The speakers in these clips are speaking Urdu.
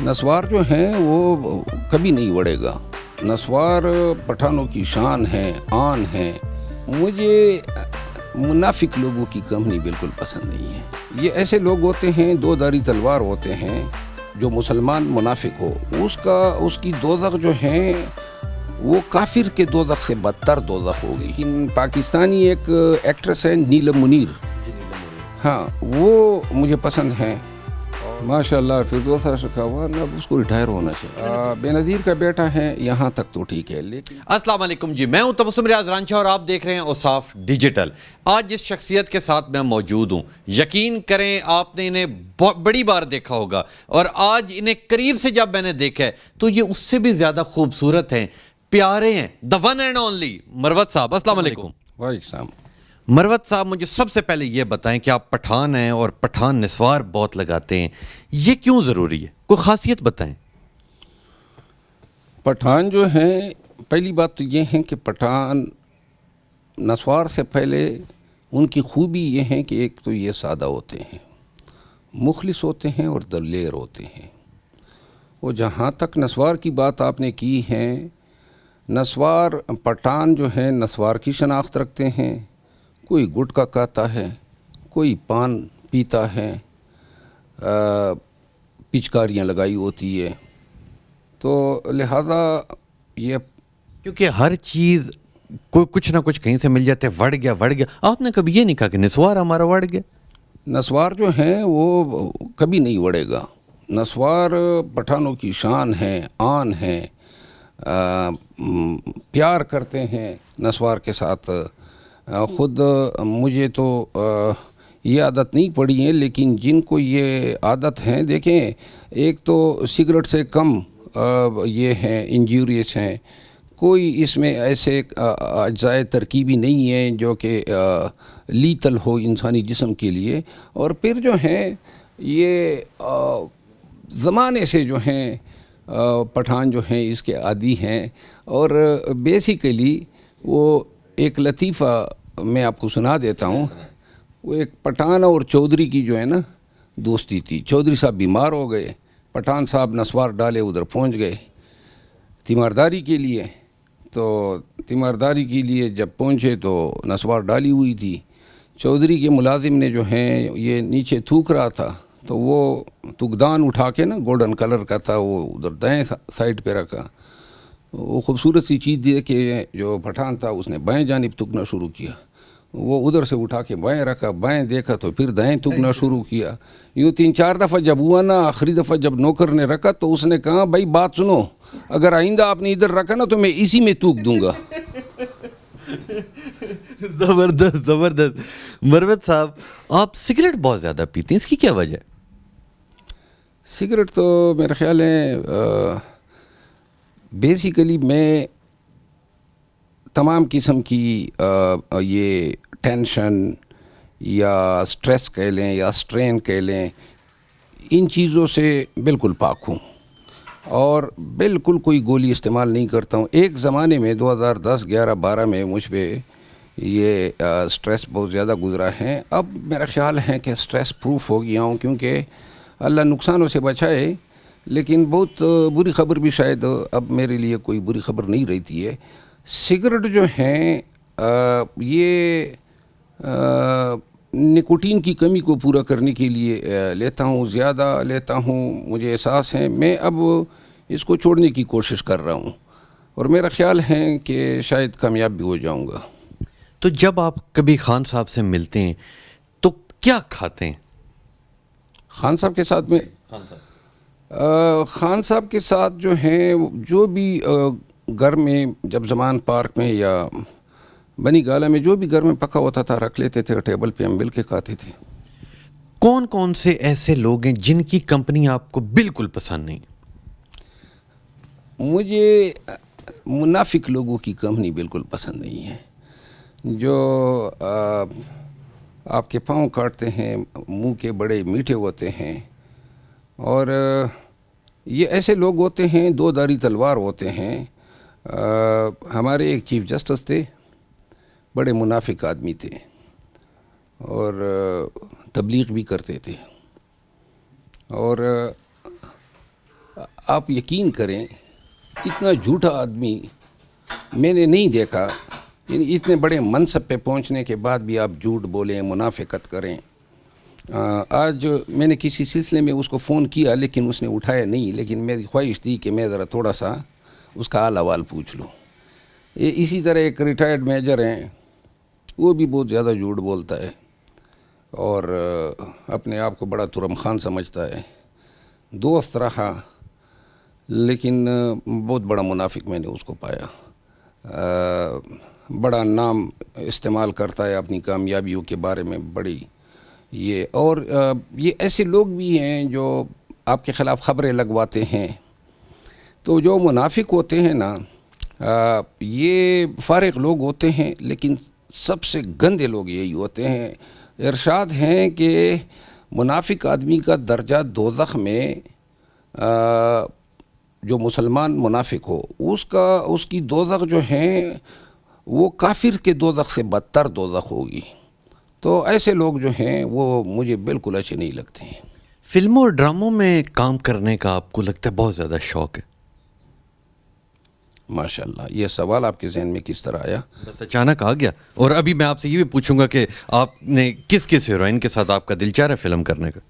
نسوار جو ہیں وہ کبھی نہیں بڑھے گا. نسوار پٹھانوں کی شان ہے, آن ہے. مجھے منافق لوگوں کی کمپنی بالکل پسند نہیں ہے. یہ ایسے لوگ ہوتے ہیں, دو دھاری تلوار ہوتے ہیں. جو مسلمان منافق ہو اس کی دوزخ جو ہیں وہ کافر کے دوزخ سے بدتر دوزخ ہوگی. لیکن پاکستانی ایک ایکٹریس ہے نیلم منیر, ہاں وہ مجھے پسند ہیں. ماشاء اللہ فردوسہ شکاوان, اب اس کو ریٹائر ہونا چاہیے. بے نظیر کا بیٹا ہے, یہاں تک تو ٹھیک ہے. لیکن السلام علیکم جی, میں ہوں تبسم ریاض رانجھا اور آپ دیکھ رہے ہیں اوصاف ڈیجیٹل. آج جس شخصیت کے ساتھ میں موجود ہوں, یقین کریں آپ نے انہیں بڑی بار دیکھا ہوگا, اور آج انہیں قریب سے جب میں نے دیکھا ہے تو یہ اس سے بھی زیادہ خوبصورت ہیں, پیارے ہیں. دی ون اینڈ اونلی مروت صاحب, السلام علیکم. وعلیکم السلام. مروت صاحب, مجھے سب سے پہلے یہ بتائیں کہ آپ پٹھان ہیں اور پٹھان نسوار بہت لگاتے ہیں, یہ کیوں ضروری ہے؟ کوئی خاصیت بتائیں. پٹھان جو ہیں, پہلی بات تو یہ ہے کہ پٹھان نسوار سے پہلے ان کی خوبی یہ ہے کہ ایک تو یہ سادہ ہوتے ہیں, مخلص ہوتے ہیں اور دلیر ہوتے ہیں. وہ جہاں تک نسوار کی بات آپ نے کی ہے, نسوار پٹھان جو ہیں نسوار کی شناخت رکھتے ہیں. کوئی گٹکا کھاتا ہے, کوئی پان پیتا ہے, پچکاریاں لگائی ہوتی ہے. تو لہٰذا یہ کیونکہ ہر چیز کوئی کچھ نہ کچھ کہیں سے مل جاتے, وڑ گیا. آپ نے کبھی یہ نہیں کہا کہ نسوار ہمارا وڑ گیا؟ نسوار جو ہیں وہ کبھی نہیں بڑھے گا. نسوار پٹھانوں کی شان ہے, آن ہے. پیار کرتے ہیں نسوار کے ساتھ. خود مجھے تو یہ عادت نہیں پڑی ہے, لیکن جن کو یہ عادت ہیں, دیکھیں ایک تو سگریٹ سے کم یہ ہیں انجوریس ہیں. کوئی اس میں ایسے اجزائے ترکیبی نہیں ہیں جو کہ لیتل ہو انسانی جسم کے لیے. اور پھر جو ہیں یہ زمانے سے جو ہیں پٹھان جو ہیں اس کے عادی ہیں. اور بیسیکلی وہ ایک لطیفہ میں آپ کو سنا دیتا ہوں. وہ ایک پٹھان اور چودھری کی جو ہے نا دوستی تھی. چودھری صاحب بیمار ہو گئے, پٹھان صاحب نسوار ڈالے ادھر پہنچ گئے تیمارداری کے لیے. تو تیمارداری کے لیے جب پہنچے تو نسوار ڈالی ہوئی تھی. چودھری کے ملازم نے جو ہیں یہ نیچے تھوک رہا تھا, تو وہ تکدان اٹھا کے نا گولڈن کلر کا تھا, وہ ادھر دائیں سائڈ پہ رکھا. وہ خوبصورت سی چیز دیکھ کے جو پٹھان تھا اس نے بائیں جانب تکنا شروع کیا. وہ ادھر سے اٹھا کے بائیں رکھا, بائیں دیکھا تو پھر دائیں تکنا شروع کیا. یوں 3-4 دفعہ جب ہوا نا, آخری دفعہ جب نوکر نے رکھا تو اس نے کہا بھائی بات سنو, اگر آئندہ آپ نے ادھر رکھا نا تو میں اسی میں تھوک دوں گا. زبردست. مروت صاحب, آپ سگریٹ بہت زیادہ پیتے ہیں, اس کی کیا وجہ ہے؟ سگریٹ تو میرا خیال ہے بیسیکلی میں تمام قسم کی یہ ٹینشن یا سٹریس کہہ لیں یا سٹرین کہہ لیں, ان چیزوں سے بالکل پاک ہوں اور بالکل کوئی گولی استعمال نہیں کرتا ہوں. ایک زمانے میں 2010, 11, 12 میں مجھ پہ یہ سٹریس بہت زیادہ گزرا ہے. اب میرا خیال ہے کہ سٹریس پروف ہو گیا ہوں, کیونکہ اللہ نقصانوں سے بچائے. لیکن بہت بری خبر بھی شاید اب میرے لیے کوئی بری خبر نہیں رہتی ہے. سگریٹ جو ہیں یہ نکوٹین کی کمی کو پورا کرنے کے لیے لیتا ہوں, زیادہ لیتا ہوں, مجھے احساس ہے. میں اب اس کو چھوڑنے کی کوشش کر رہا ہوں اور میرا خیال ہے کہ شاید کامیاب بھی ہو جاؤں گا. تو جب آپ کبھی خان صاحب سے ملتے ہیں تو کیا کھاتے ہیں؟ خان صاحب کے ساتھ میں خان صاحب کے ساتھ جو ہیں جو بھی گھر میں جب زمان پارک میں یا بنی گالا میں جو بھی گھر میں پکا ہوتا تھا رکھ لیتے تھے, ٹیبل پہ ہم مل کے کھاتے تھے. کون کون سے ایسے لوگ ہیں جن کی کمپنی آپ کو بالکل پسند نہیں؟ مجھے منافق لوگوں کی کمپنی بالکل پسند نہیں ہے, جو آپ کے پاؤں کاٹتے ہیں, منہ کے بڑے میٹھے ہوتے ہیں. اور یہ ایسے لوگ ہوتے ہیں, دو دھاری تلوار ہوتے ہیں. ہمارے ایک چیف جسٹس تھے, بڑے منافق آدمی تھے اور تبلیغ بھی کرتے تھے. اور آپ یقین کریں اتنا جھوٹا آدمی میں نے نہیں دیکھا. یعنی اتنے بڑے منصب پہ پہنچنے کے بعد بھی آپ جھوٹ بولیں, منافقت کریں. آج میں نے کسی سلسلے میں اس کو فون کیا لیکن اس نے اٹھایا نہیں, لیکن میری خواہش تھی کہ میں ذرا تھوڑا سا اس کا حال احوال پوچھ لوں. اسی طرح ایک ریٹائرڈ میجر ہیں, وہ بھی بہت زیادہ جھوٹ بولتا ہے اور اپنے آپ کو بڑا ترم خان سمجھتا ہے. دوست رہا لیکن بہت بڑا منافق میں نے اس کو پایا. بڑا نام استعمال کرتا ہے اپنی کامیابیوں کے بارے میں بڑی یہ. اور یہ ایسے لوگ بھی ہیں جو آپ کے خلاف خبریں لگواتے ہیں. تو جو منافق ہوتے ہیں نا, یہ فارغ لوگ ہوتے ہیں لیکن سب سے گندے لوگ یہی ہوتے ہیں. ارشاد ہیں کہ منافق آدمی کا درجہ دوزخ میں, جو مسلمان منافق ہو اس کی دوزخ جو ہیں وہ کافر کے دوزخ سے بدتر دوزخ ہوگی. تو ایسے لوگ جو ہیں وہ مجھے بالکل اچھے نہیں لگتے ہیں. فلموں اور ڈراموں میں کام کرنے کا آپ کو لگتا ہے بہت زیادہ شوق ہے؟ ماشاءاللہ, یہ سوال آپ کے ذہن میں کس طرح آیا؟ بس اچانک آ گیا. اور ابھی میں آپ سے یہ بھی پوچھوں گا کہ آپ نے کس ہیروئن کے ساتھ آپ کا دل چاہ رہا ہے فلم کرنے کا؟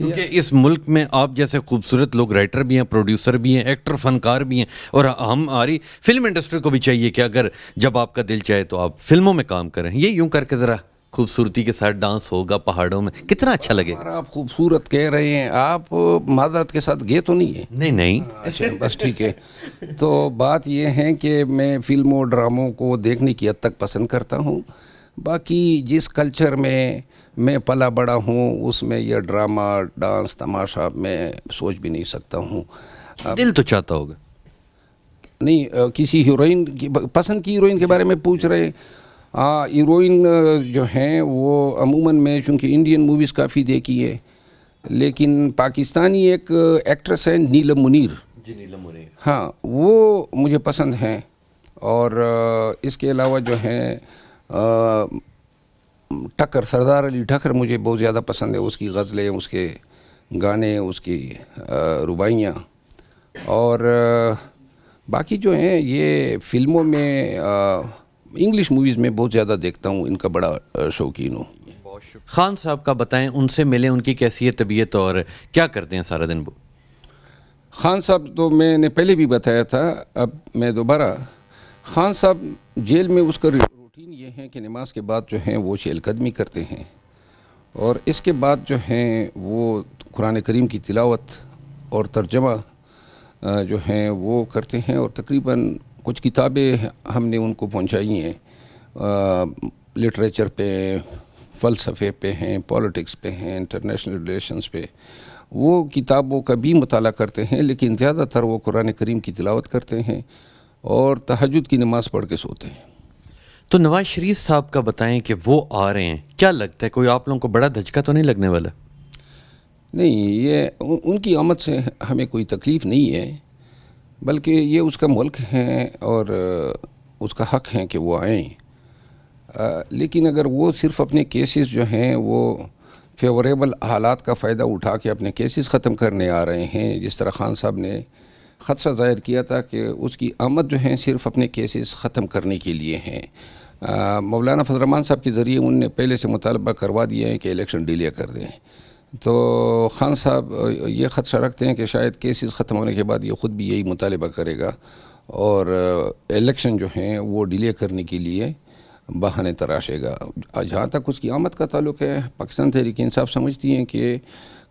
کیونکہ اس ملک میں آپ جیسے خوبصورت لوگ رائٹر بھی ہیں, پروڈیوسر بھی ہیں, ایکٹر فنکار بھی ہیں, اور ہماری فلم انڈسٹری کو بھی چاہیے کہ اگر جب آپ کا دل چاہے تو آپ فلموں میں کام کریں. یہ یوں کر کے ذرا خوبصورتی کے ساتھ ڈانس ہوگا پہاڑوں میں, کتنا اچھا لگے. آپ خوبصورت کہہ رہے ہیں, آپ معذرت کے ساتھ گئے تو نہیں ہیں؟ نہیں. اچھا بس ٹھیک ہے. تو بات یہ ہے کہ میں فلموں ڈراموں کو دیکھنے کی حد تک پسند کرتا ہوں. باقی جس کلچر میں پلا بڑا ہوں اس میں یہ ڈرامہ ڈانس تماشا میں سوچ بھی نہیں سکتا ہوں. دل تو چاہتا ہوگا. نہیں, کسی ہیروئن کی پسند کی ہیروئن کے بارے میں پوچھ رہے ہیں. ہیروئن جو ہیں وہ عموماً میں چونکہ انڈین موویز کافی دیکھی ہے, لیکن پاکستانی ایک ایکٹریس ہیں نیلم منیر. جی, نیلم منیر. ہاں, وہ مجھے پسند ہیں. اور اس کے علاوہ جو ہیں ٹکر, سردار علی ٹکر مجھے بہت زیادہ پسند ہے. اس کی غزلیں, اس کے گانے, اس کی رباعیاں. اور باقی جو ہیں یہ فلموں میں انگلش موویز میں بہت زیادہ دیکھتا ہوں, ان کا بڑا شوقین ہوں. خان صاحب کا بتائیں, ان سے ملیں, ان کی کیسی ہے طبیعت اور کیا کرتے ہیں سارا دن وہ؟ خان صاحب تو میں نے پہلے بھی بتایا تھا, اب میں دوبارہ. خان صاحب جیل میں اس کا روٹین یہ ہے کہ نماز کے بعد جو ہیں وہ چہل قدمی کرتے ہیں, اور اس کے بعد جو ہیں وہ قرآن کریم کی تلاوت اور ترجمہ جو ہیں وہ کرتے ہیں. اور تقریباً کچھ کتابیں ہم نے ان کو پہنچائی ہیں, لٹریچر پہ, فلسفے پہ ہیں, پولیٹکس پہ ہیں, انٹرنیشنل ریلیشنز پہ. وہ کتابوں کا بھی مطالعہ کرتے ہیں, لیکن زیادہ تر وہ قرآن کریم کی تلاوت کرتے ہیں اور تہجد کی نماز پڑھ کے سوتے ہیں. تو نواز شریف صاحب کا بتائیں کہ وہ آ رہے ہیں, کیا لگتا ہے کوئی آپ لوگوں کو بڑا دھچکا تو نہیں لگنے والا؟ نہیں, یہ ان کی آمد سے ہمیں کوئی تکلیف نہیں ہے, بلکہ یہ اس کا ملک ہے اور اس کا حق ہے کہ وہ آئیں. لیکن اگر وہ صرف اپنے کیسز جو ہیں وہ فیوریبل حالات کا فائدہ اٹھا کے اپنے کیسز ختم کرنے آ رہے ہیں, جس طرح خان صاحب نے خدشہ ظاہر کیا تھا کہ اس کی آمد جو ہیں صرف اپنے کیسز ختم کرنے کے لیے ہیں. مولانا فضل الرحمان صاحب کے ذریعے ان نے پہلے سے مطالبہ کروا دیا ہے کہ الیکشن ڈیلے کر دیں. تو خان صاحب یہ خدشہ رکھتے ہیں کہ شاید کیسز ختم ہونے کے بعد یہ خود بھی یہی مطالبہ کرے گا اور الیکشن جو ہیں وہ ڈیلے کرنے کے لیے بہانے تراشے گا. جہاں تک اس کی آمد کا تعلق ہے, پاکستان تحریک انصاف سمجھتی ہیں کہ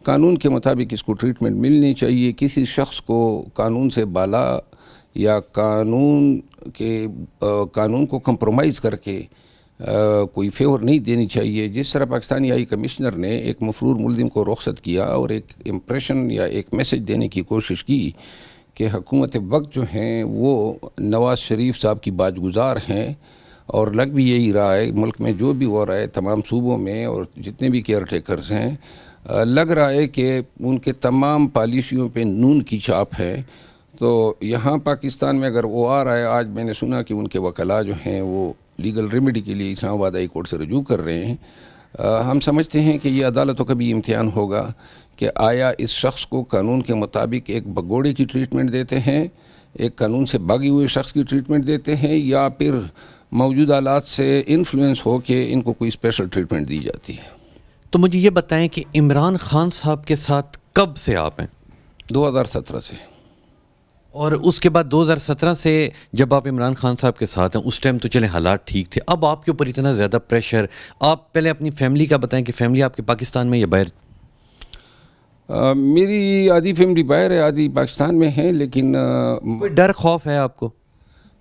قانون کے مطابق اس کو ٹریٹمنٹ ملنی چاہیے. کسی شخص کو قانون سے بالا یا قانون کو کمپرومائز کر کے کوئی فیور نہیں دینی چاہیے. جس طرح پاکستانی ہائی کمشنر نے ایک مفرور ملزم کو رخصت کیا اور ایک امپریشن یا ایک میسج دینے کی کوشش کی کہ حکومت وقت جو ہیں وہ نواز شریف صاحب کی باج گزار ہیں, اور لگ بھی یہی رہا ہے. ملک میں جو بھی ہو رہا ہے تمام صوبوں میں اور جتنے بھی کیئر ٹیکرز ہیں, لگ رہا ہے کہ ان کے تمام پالیسیوں پہ نون کی چھاپ ہے. تو یہاں پاکستان میں اگر وہ آ رہا ہے, آج میں نے سنا کہ ان کے وکلاء جو ہیں وہ لیگل ریمیڈی کے لیے اسلام آباد ہائی کورٹ سے رجوع کر رہے ہیں. ہم سمجھتے ہیں کہ یہ عدالتوں کا بھی امتحان ہوگا کہ آیا اس شخص کو قانون کے مطابق ایک بگوڑے کی ٹریٹمنٹ دیتے ہیں، ایک قانون سے بھاگے ہوئے شخص کی ٹریٹمنٹ دیتے ہیں، یا پھر موجودہ حالات سے انفلوئنس ہو کے ان کو کوئی اسپیشل ٹریٹمنٹ دی جاتی ہے۔ تو مجھے یہ بتائیں کہ عمران خان صاحب کے ساتھ کب سے آپ ہیں؟ 2017 سے۔ اور اس کے بعد 2017 سے جب آپ عمران خان صاحب کے ساتھ ہیں، اس ٹائم تو چلیں حالات ٹھیک تھے، اب آپ کے اوپر اتنا زیادہ پریشر، آپ پہلے اپنی فیملی کا بتائیں کہ فیملی آپ کے پاکستان میں یا باہر؟ میری آدھی فیملی باہر ہے، آدھی پاکستان میں ہے، لیکن کوئی ڈر خوف ہے آپ کو؟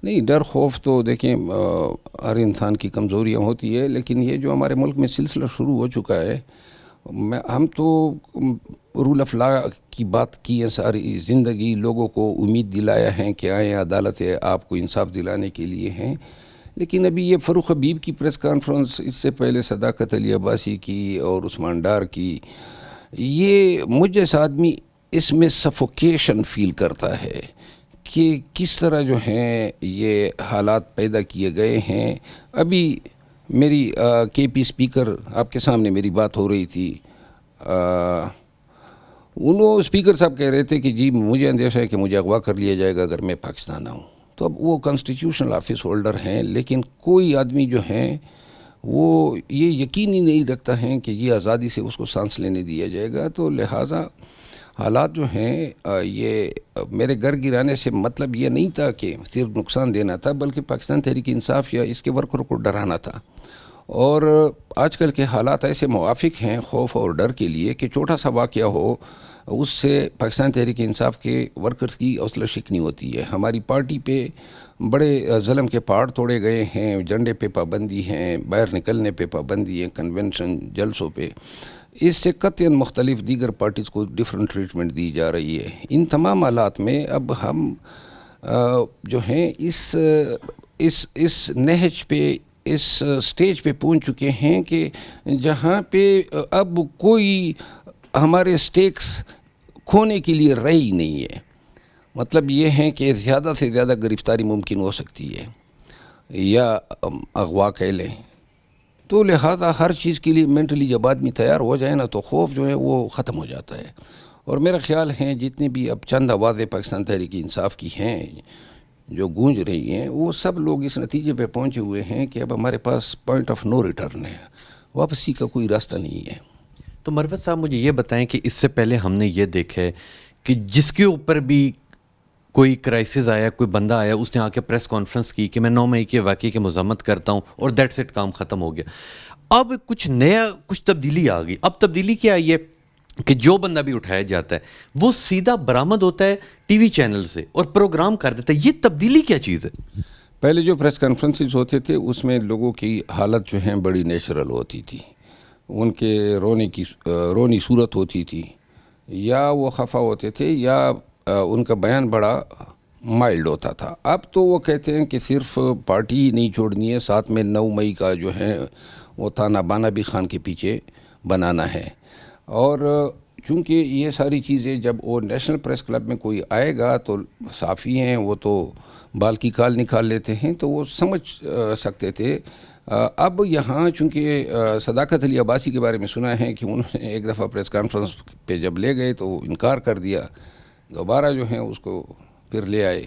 نہیں، ڈر خوف تو دیکھیں ہر انسان کی کمزوریاں ہوتی ہے، لیکن یہ جو ہمارے ملک میں سلسلہ شروع ہو چکا ہے، ہم تو رول آف لا کی بات کی ہے ساری زندگی، لوگوں کو امید دلایا ہے کہ آئیں عدالت ہے آپ کو انصاف دلانے کے لیے ہیں، لیکن ابھی یہ فاروق حبیب کی پریس کانفرنس، اس سے پہلے صداقت علی عباسی کی اور عثمان ڈار کی، یہ مجھ جیسا آدمی اس میں سفوکیشن فیل کرتا ہے کہ کس طرح جو ہیں یہ حالات پیدا کیے گئے ہیں۔ ابھی میری کے پی اسپیکر، آپ کے سامنے میری بات ہو رہی تھی، انہوں اسپیکر صاحب کہہ رہے تھے کہ جی مجھے اندیشہ ہے کہ مجھے اغوا کر لیا جائے گا اگر میں پاکستان آؤں۔ تو اب وہ کانسٹیٹیوشنل آفس ہولڈر ہیں، لیکن کوئی آدمی جو ہیں وہ یہ یقین ہی نہیں رکھتا ہے کہ یہ آزادی سے اس کو سانس لینے دیا جائے گا۔ تو لہٰذا حالات جو ہیں یہ میرے گھر گرانے سے مطلب یہ نہیں تھا کہ صرف نقصان دینا تھا، بلکہ پاکستان تحریک انصاف یا اس کے ورکروں کو ڈرانا تھا۔ اور آج کل کے حالات ایسے موافق ہیں خوف اور ڈر کے لیے کہ چھوٹا سا واقعہ ہو اس سے پاکستان تحریک انصاف کے ورکرز کی حوصلہ شکنی ہوتی ہے۔ ہماری پارٹی پہ بڑے ظلم کے پہاڑ توڑے گئے ہیں، جھنڈے پہ پابندی ہیں، باہر نکلنے پہ پابندی ہے، کنونشن جلسوں پہ، اس سے قطعاً مختلف دیگر پارٹیز کو ڈیفرنٹ ٹریٹمنٹ دی جا رہی ہے۔ ان تمام حالات میں اب ہم جو ہیں اس نہج پہ، اس سٹیج پہ پہنچ چکے ہیں کہ جہاں پہ اب کوئی ہمارے سٹیکس کھونے کے لیے رہی نہیں ہے۔ مطلب یہ ہے کہ زیادہ سے زیادہ گرفتاری ممکن ہو سکتی ہے یا اغوا کہہ لیں، تو لہٰذا ہر چیز کے لیے مینٹلی جب آدمی تیار ہو جائے نا تو خوف جو ہے وہ ختم ہو جاتا ہے۔ اور میرا خیال ہے جتنے بھی اب چند آوازیں پاکستان تحریک انصاف کی ہیں جو گونج رہی ہیں، وہ سب لوگ اس نتیجے پہ پہنچے ہوئے ہیں کہ اب ہمارے پاس پوائنٹ آف نو ریٹرن ہے، واپسی کا کوئی راستہ نہیں ہے۔ تو مروت صاحب مجھے یہ بتائیں کہ اس سے پہلے ہم نے یہ دیکھا ہے کہ جس کے اوپر بھی کوئی کرائسس آیا، کوئی بندہ آیا، اس نے آ کے پریس کانفرنس کی کہ میں 9 مئی کے واقعے کی مذمت کرتا ہوں اور دیٹس اٹ، کام ختم ہو گیا۔ اب کچھ نیا، کچھ تبدیلی آ گئی۔ اب تبدیلی کیا آئی ہے کہ جو بندہ بھی اٹھایا جاتا ہے وہ سیدھا برآمد ہوتا ہے ٹی وی چینل سے اور پروگرام کر دیتا ہے۔ یہ تبدیلی کیا چیز ہے؟ پہلے جو پریس کانفرنسز ہوتے تھے اس میں لوگوں کی حالت جو ہیں بڑی نیچرل ہوتی تھی، ان کے رونی صورت ہوتی تھی، یا وہ خفا ہوتے تھے یا ان کا بیان بڑا مائلڈ ہوتا تھا۔ اب تو وہ کہتے ہیں کہ صرف پارٹی ہی نہیں چھوڑنی ہے، ساتھ میں 9 مئی کا جو ہے وہ تانا بانا بھی خان کے پیچھے بنانا ہے۔ اور چونکہ یہ ساری چیزیں جب وہ نیشنل پریس کلب میں کوئی آئے گا تو صحافی ہیں وہ تو بال کی کال نکال لیتے ہیں، تو وہ سمجھ سکتے تھے۔ اب یہاں چونکہ صداقت علی عباسی کے بارے میں سنا ہے کہ انہوں نے ایک دفعہ پریس کانفرنس پہ جب لے گئے تو انکار کر دیا، دوبارہ جو ہیں اس کو پھر لے آئے،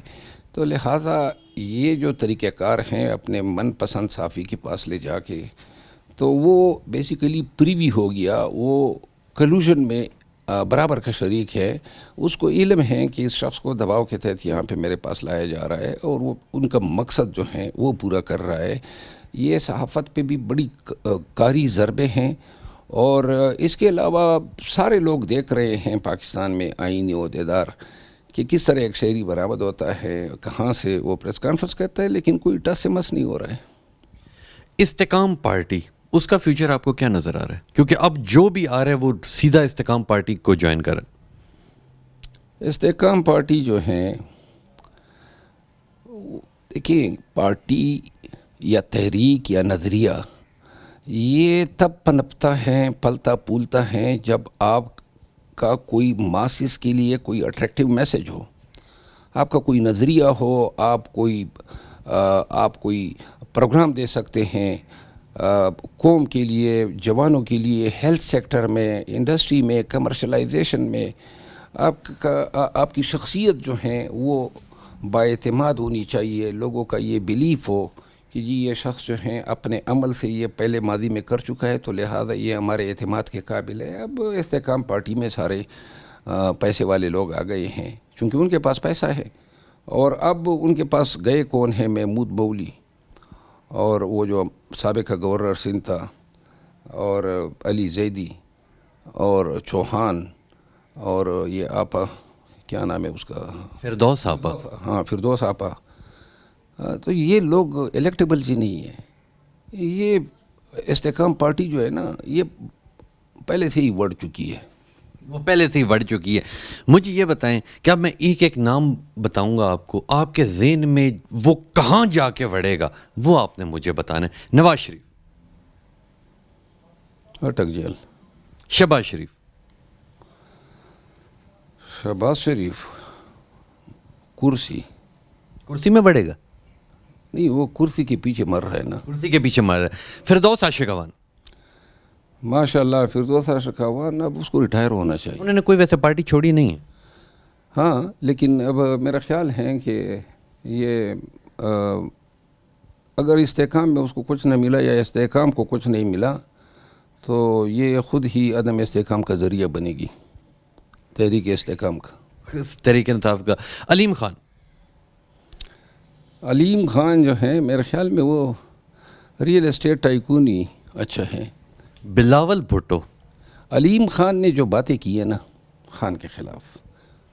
تو لہٰذا یہ جو طریقہ کار ہیں اپنے من پسند صحافی کے پاس لے جا کے، تو وہ بیسیکلی پریوی ہو گیا، وہ کلوژن میں برابر کا شریک ہے، اس کو علم ہے کہ اس شخص کو دباؤ کے تحت یہاں پہ میرے پاس لایا جا رہا ہے اور وہ ان کا مقصد جو ہے وہ پورا کر رہا ہے۔ یہ صحافت پہ بھی بڑی کاری ضربیں ہیں، اور اس کے علاوہ سارے لوگ دیکھ رہے ہیں پاکستان میں آئینی عہدیدار کہ کس طرح ایک شہری برآمد ہوتا ہے، کہاں سے وہ پریس کانفرنس کرتا ہے، لیکن کوئی ٹس سے مس نہیں ہو رہا ہے۔ استحکام پارٹی، اس کا فیوچر آپ کو کیا نظر آ رہا ہے؟ کیونکہ اب جو بھی آ رہا ہے وہ سیدھا استحکام پارٹی کو جوائن کر رہا ہے۔ استحکام پارٹی جو ہیں، دیکھیں پارٹی یا تحریک یا نظریہ یہ تب پنپتا ہے، پلتا پھولتا ہے جب آپ کا کوئی ماسس کے لیے کوئی اٹریکٹیو میسج ہو، آپ کا کوئی نظریہ ہو، آپ کوئی پروگرام دے سکتے ہیں، قوم کے لیے، جوانوں کے لیے، ہیلتھ سیکٹر میں، انڈسٹری میں، کمرشلائزیشن میں آپ کی شخصیت جو ہیں وہ باعتماد ہونی چاہیے. لوگوں کا یہ بیلیف ہو کہ جی یہ شخص جو ہیں اپنے عمل سے یہ پہلے ماضی میں کر چکا ہے تو لہذا یہ ہمارے اعتماد کے قابل ہے. اب استحکام پارٹی میں سارے پیسے والے لوگ آ گئے ہیں چونکہ ان کے پاس پیسہ ہے، اور اب ان کے پاس گئے کون ہیں؟ محمود بولی اور وہ جو سابقہ گورنر سندھ تھا، اور علی زیدی اور چوہان، اور یہ آپا کیا نام ہے اس کا، فردوس آپا. ہاں فردوس آپا. تو یہ لوگ الیکٹیبلز ہی نہیں ہیں. یہ استحکام پارٹی جو ہے نا یہ پہلے سے ہی بڑھ چکی ہے. وہ پہلے سے ہی بڑھ چکی ہے. مجھے یہ بتائیں کہ اب میں ایک ایک نام بتاؤں گا آپ کو، آپ کے ذہن میں وہ کہاں جا کے بڑھے گا وہ آپ نے مجھے بتانا ہے. نواز شریف، اٹک جیل. شہباز شریف، شہباز شریف کرسی میں بڑھے گا؟ نہیں، وہ کرسی کے پیچھے مر رہا ہے نا. کرسی کے پیچھے مر رہا ہے. فردوس عاشقوان، ماشاء اللہ فردوس عاشقوان، اب اس کو ریٹائر ہونا چاہیے. انہوں نے کوئی ویسے پارٹی چھوڑی نہیں ہے. ہاں لیکن اب میرا خیال ہے کہ یہ اگر استحکام میں اس کو کچھ نہ ملا یا استحکام کو کچھ نہیں ملا تو یہ خود ہی عدم استحکام کا ذریعہ بنے گی، تحریک استحکام کا. تحریک انصاف کا. علیم خان، علیم خان جو ہیں میرے خیال میں وہ ریئل اسٹیٹ ٹائکون ہی اچھا ہے. بلاول بھٹو، علیم خان نے جو باتیں کی ہیں نا خان کے خلاف،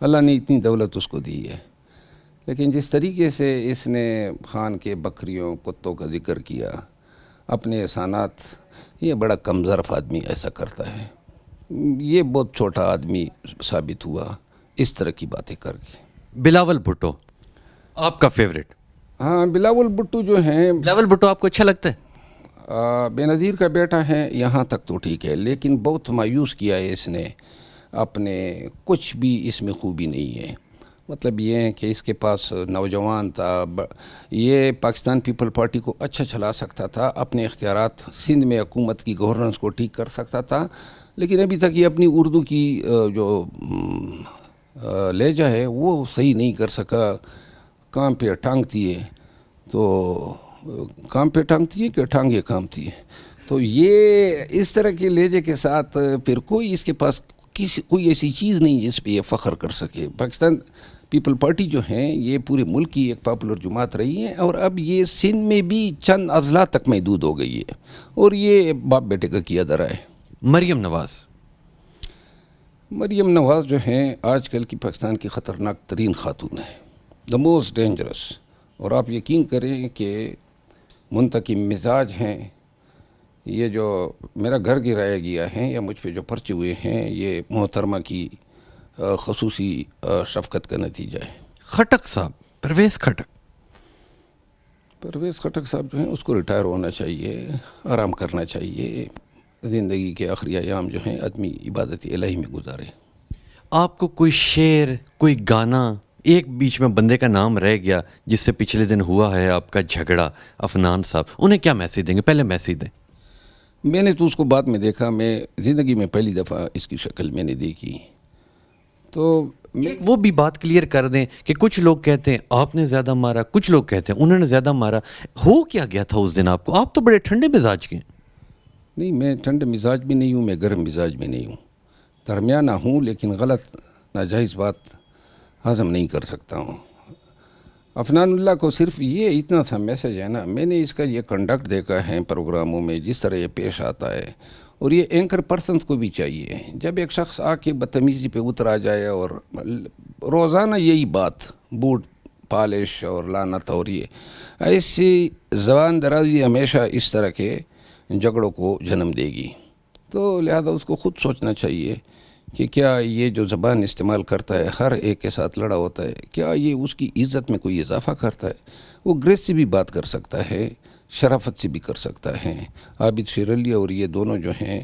اللہ نے اتنی دولت اس کو دی ہے، لیکن جس طریقے سے اس نے خان کے بکریوں کتوں کا ذکر کیا، اپنے احسانات، یہ بڑا کم ظرف آدمی ایسا کرتا ہے. یہ بہت چھوٹا آدمی ثابت ہوا اس طرح کی باتیں کر کے. بلاول بھٹو آپ کا فیوریٹ؟ ہاں بلاول بھٹو جو ہیں، بلاول بھٹو آپ کو اچھا لگتا ہے؟ بے نظیر کا بیٹا ہے، یہاں تک تو ٹھیک ہے، لیکن بہت مایوس کیا ہے اس نے اپنے. کچھ بھی اس میں خوبی نہیں ہے. مطلب یہ ہے کہ اس کے پاس نوجوان تھا، یہ پاکستان پیپل پارٹی کو اچھا چلا سکتا تھا، اپنے اختیارات سندھ میں حکومت کی گورننس کو ٹھیک کر سکتا تھا، لیکن ابھی تک یہ اپنی اردو کی جو لہجہ ہے وہ صحیح نہیں کر سکا. کام پہ ٹانگتی ہے تو کام پہ ٹانگتی ہے کہ ٹانگیں کامتی ہے. تو یہ اس طرح کے لہجے کے ساتھ پھر کوئی اس کے پاس کوئی ایسی چیز نہیں جس پہ یہ فخر کر سکے. پاکستان پیپل پارٹی جو ہیں یہ پورے ملک کی ایک پاپولر جماعت رہی ہے، اور اب یہ سندھ میں بھی چند اضلاع تک محدود ہو گئی ہے، اور یہ باپ بیٹے کا کیا درا ہے. مریم نواز، مریم نواز جو ہیں آج کل کی پاکستان کی خطرناک ترین خاتون ہے، دا موسٹ ڈینجرس. اور آپ یقین کریں کہ منتقم مزاج ہیں. یہ جو میرا گھر گرایا گیا ہے یا مجھ پہ جو پرچے ہوئے ہیں یہ محترمہ کی خصوصی شفقت کا نتیجہ ہے. خٹک صاحب، پرویز خٹک، پرویز خٹک صاحب جو ہیں اس کو ریٹائر ہونا چاہیے، آرام کرنا چاہیے. زندگی کے آخری ایام جو ہیں آدمی عبادت الہی میں گزارے. آپ کو کوئی شعر، کوئی گانا، ایک بیچ میں بندے کا نام رہ گیا جس سے پچھلے دن ہوا ہے آپ کا جھگڑا، عفنان صاحب، انہیں کیا میسیج دیں گے؟ پہلے میسیج دیں. میں نے تو اس کو بعد میں دیکھا، میں زندگی میں پہلی دفعہ اس کی شکل میں نے دیکھی. تو وہ بھی بات کلیئر کر دیں کہ کچھ لوگ کہتے ہیں آپ نے زیادہ مارا، کچھ لوگ کہتے ہیں انہوں نے زیادہ مارا. ہو کیا گیا تھا اس دن آپ کو؟ آپ تو بڑے ٹھنڈے مزاج کے ہیں. نہیں، میں ٹھنڈے مزاج بھی نہیں ہوں، میں گرم مزاج بھی نہیں ہوں، درمیانہ ہوں، لیکن غلط ناجائز بات ہضم نہیں کر سکتا ہوں. عفنان اللہ کو صرف یہ اتنا سا میسج ہے نا، میں نے اس کا یہ کنڈکٹ دیکھا ہے پروگراموں میں، جس طرح یہ پیش آتا ہے، اور یہ اینکر پرسنز کو بھی چاہیے. جب ایک شخص آ کے بدتمیزی پہ اتر آ جائے اور روزانہ یہی بات، بوٹ پالش اور لعنت، اور یہ ایسی زبان درازی ہمیشہ اس طرح کے جھگڑوں کو جنم دے گی. تو لہذا اس کو خود سوچنا چاہیے کہ کیا یہ جو زبان استعمال کرتا ہے، ہر ایک کے ساتھ لڑا ہوتا ہے، کیا یہ اس کی عزت میں کوئی اضافہ کرتا ہے؟ وہ گریس سے بھی بات کر سکتا ہے، شرافت سے بھی کر سکتا ہے. عابد شیر علی اور یہ دونوں جو ہیں،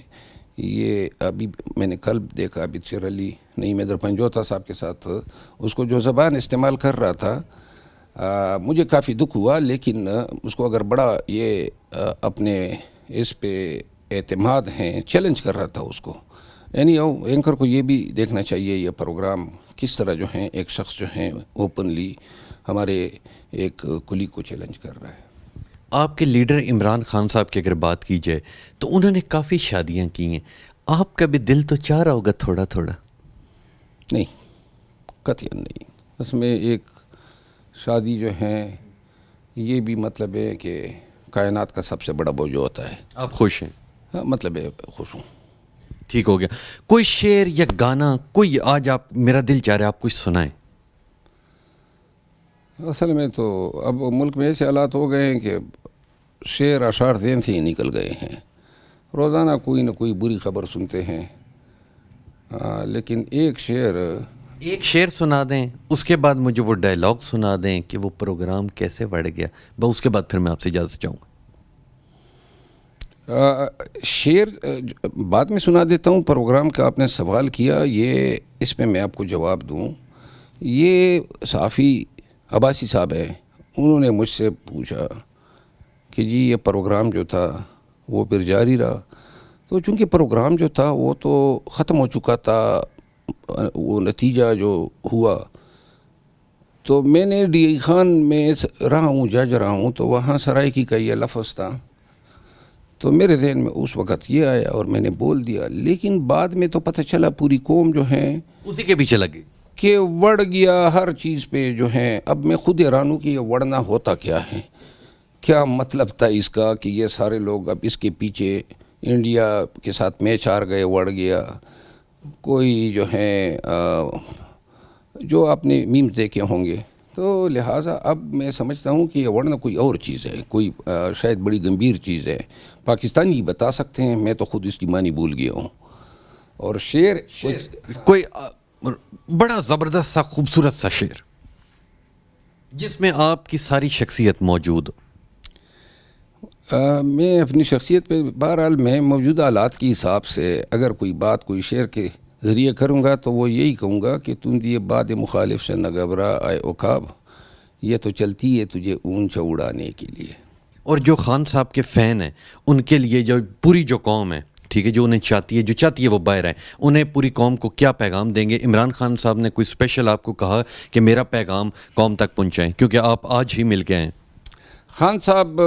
یہ ابھی میں نے کل دیکھا، عابد شیر علی نہیں، میں در پنجوتا صاحب کے ساتھ اس کو جو زبان استعمال کر رہا تھا، مجھے کافی دکھ ہوا. لیکن اس کو اگر بڑا یہ اپنے اس پہ اعتماد ہیں چیلنج کر رہا تھا اس کو. یعنی اینکر کو یہ بھی دیکھنا چاہیے یہ پروگرام کس طرح جو ہیں ایک شخص جو ہیں اوپنلی ہمارے ایک کلی کو چیلنج کر رہا ہے. آپ کے لیڈر عمران خان صاحب کی اگر بات کی جائے تو انہوں نے کافی شادیاں کی ہیں, آپ کا بھی دل تو چاہ رہا ہوگا تھوڑا تھوڑا؟ نہیں, قطعاً نہیں. اس میں ایک شادی جو ہیں یہ بھی مطلب ہے کہ کائنات کا سب سے بڑا بوجھ ہوتا ہے. آپ خوش ہیں؟ ہاں, مطلب ہے خوش ہوں. ٹھیک ہو گیا. کوئی شعر یا گانا کوئی آج آپ, میرا دل چاہ رہا ہے آپ کچھ سنائیں. اصل میں تو اب ملک میں ایسے حالات ہو گئے ہیں کہ شعر اشعار ذہن سے ہی نکل گئے ہیں. روزانہ کوئی نہ کوئی بری خبر سنتے ہیں, لیکن ایک شعر سنا دیں, اس کے بعد مجھے وہ ڈائلاگ سنا دیں کہ وہ پروگرام کیسے بڑھ گیا, بس اس کے بعد پھر میں آپ سے اجازت چاہوں گا. شعر بعد میں سنا دیتا ہوں. پروگرام کا آپ نے سوال کیا, یہ اس میں آپ کو جواب دوں. یہ صحافی عباسی صاحب ہیں, انہوں نے مجھ سے پوچھا کہ جی یہ پروگرام جو تھا وہ پھر جاری رہا. تو چونکہ پروگرام جو تھا وہ تو ختم ہو چکا تھا, وہ نتیجہ جو ہوا, تو میں نے ڈی خان میں رہا ہوں, جج رہا ہوں, تو وہاں سرائکی کا یہ لفظ تھا. تو میرے ذہن میں اس وقت یہ آیا اور میں نے بول دیا, لیکن بعد میں تو پتہ چلا پوری قوم جو ہے اسی کے پیچھے لگے کہ وڑ گیا ہر چیز پہ جو ہے. اب میں خود حیران ہوں کہ یہ وڑنا ہوتا کیا ہے, کیا مطلب تھا اس کا کہ یہ سارے لوگ اب اس کے پیچھے انڈیا کے ساتھ میچ ہار گئے, وڑ گیا. کوئی جو ہے جو آپ نے میمز دیکھے ہوں گے, تو لہٰذا اب میں سمجھتا ہوں کہ یہ ورنہ کوئی اور چیز ہے, کوئی شاید بڑی گمبھیر چیز ہے. پاکستانی بتا سکتے ہیں, میں تو خود اس کی معنی بھول گیا ہوں. اور شعر کوئی بڑا زبردست سا خوبصورت سا شعر جس میں آپ کی ساری شخصیت موجود ہو. میں اپنی شخصیت پہ بہرحال میں موجودہ حالات کے حساب سے اگر کوئی بات کوئی شعر کے ذریعے کروں گا تو وہ یہی کہوں گا کہ تم دیے باد مخالف سے نہ گھبرا آئے عقاب, یہ تو چلتی ہے تجھے اونچا اڑانے کے لیے. اور جو خان صاحب کے فین ہیں ان کے لیے جو پوری جو قوم ہے, ٹھیک ہے, جو انہیں چاہتی ہے, جو چاہتی ہے وہ باہر ہے, انہیں پوری قوم کو کیا پیغام دیں گے؟ عمران خان صاحب نے کوئی اسپیشل آپ کو کہا کہ میرا پیغام قوم تک پہنچائیں, کیونکہ آپ آج ہی مل کے ہیں. خان صاحب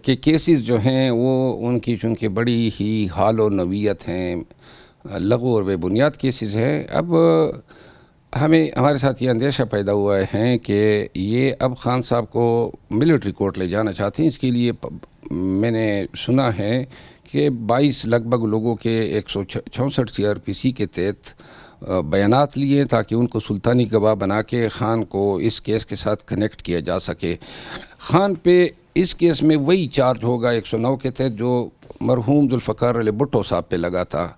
کے کیسز جو ہیں وہ ان کی چونکہ بڑی ہی حال و نوعیت ہیں, لغو اور بے بنیاد کیسز ہیں. اب ہمارے ساتھ یہ اندیشہ پیدا ہوا ہے کہ یہ اب خان صاحب کو ملٹری کورٹ لے جانا چاہتے ہیں. اس کے لیے میں نے سنا ہے کہ 22 لگ بھگ لوگوں کے 166 CRPC کے تحت بیانات لیے تاکہ ان کو سلطانی گواہ بنا کے خان کو اس کیس کے ساتھ کنیکٹ کیا جا سکے. خان پہ اس کیس میں وہی چارج ہوگا 109 کے تحت جو مرحوم ذوالفقار علی بھٹو صاحب پہ لگا تھا.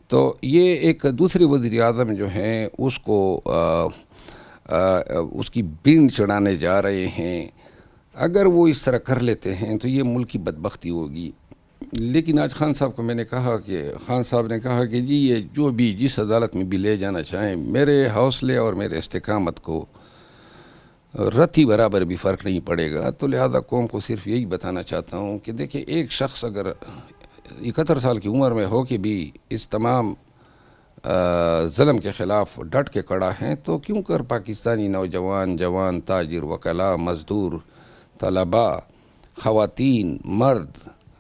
تو یہ ایک دوسرے وزیر اعظم جو ہیں اس کو اس کی بین چڑھانے جا رہے ہیں. اگر وہ اس طرح کر لیتے ہیں تو یہ ملک کی بدبختی ہوگی. لیکن آج خان صاحب کو میں نے کہا کہ خان صاحب نے کہا کہ جی یہ جو بھی جس عدالت میں بھی لے جانا چاہیں, میرے حوصلے اور میرے استقامت کو رتی برابر بھی فرق نہیں پڑے گا. تو لہذا قوم کو صرف یہی بتانا چاہتا ہوں کہ دیکھیں, ایک شخص اگر 71 سال کی عمر میں ہو کے بھی اس تمام ظلم کے خلاف ڈٹ کے کڑا ہیں, تو کیوں کر پاکستانی نوجوان, جوان, تاجر, وکلاء, مزدور, طلباء, خواتین, مرد,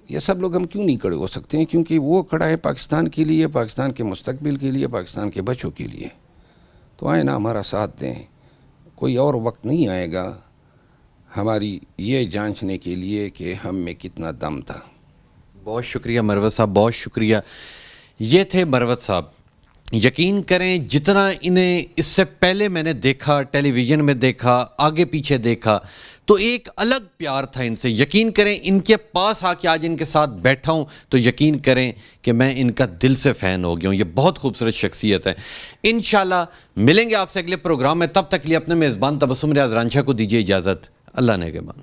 یہ سب لوگ ہم کیوں نہیں کھڑے ہو سکتے ہیں؟ کیونکہ وہ کھڑا ہے پاکستان کے لیے, پاکستان کے مستقبل کے لیے, پاکستان کے بچوں کے لیے. تو آئیں نا ہمارا ساتھ دیں. کوئی اور وقت نہیں آئے گا ہماری یہ جانچنے کے لیے کہ ہم میں کتنا دم تھا. بہت شکریہ مروت صاحب, بہت شکریہ. یہ تھے مروت صاحب. یقین کریں جتنا انہیں اس سے پہلے میں نے دیکھا, ٹیلی ویژن میں دیکھا, آگے پیچھے دیکھا, تو ایک الگ پیار تھا ان سے. یقین کریں ان کے پاس آ کے آج ان کے ساتھ بیٹھا ہوں تو یقین کریں کہ میں ان کا دل سے فین ہو گیا ہوں. یہ بہت خوبصورت شخصیت ہے. انشاءاللہ ملیں گے آپ سے اگلے پروگرام میں. تب تک لیے اپنے میزبان تبسم ریاض رانجھا کو دیجیے اجازت. اللہ نگہبان.